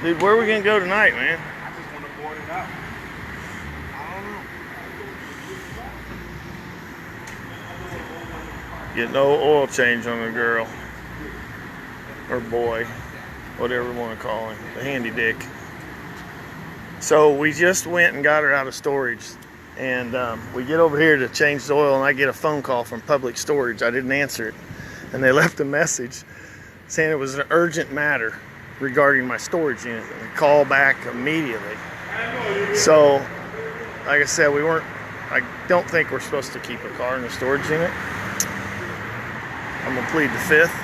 Dude, where are we gonna go tonight, man? I just want to board it out. I don't know. Get no oil change on the girl. Or boy. Whatever you want to call him. The handy dick. So we just went and got her out of storage. And we get over here to change the oil and I get a phone call from Public Storage. I didn't answer it. And they left a message saying it was an urgent matter regarding my storage unit. And call back immediately. So, like I said, I don't think we're supposed to keep a car in the storage unit. I'm gonna plead the fifth.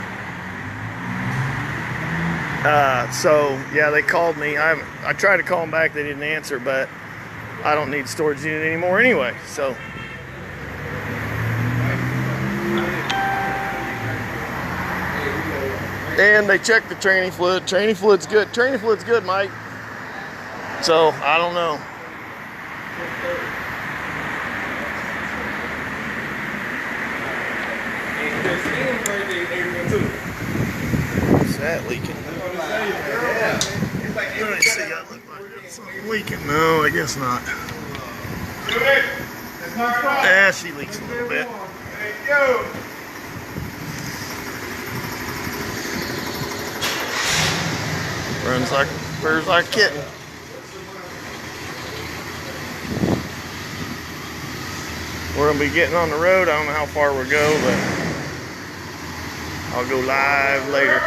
So yeah, they called me. I tried to call them back, they didn't answer, but I don't need storage unit anymore anyway, so. And they checked the tranny fluid. Tranny fluid's good. Tranny fluid's good, Mike. So, I don't know. What's that leaking? Let me see. I look like it's leaking. No, I guess not. Yeah, she leaks a little bit. Purrs like a kitten. We're gonna be getting on the road. I don't know how far we'll go, but I'll go live later.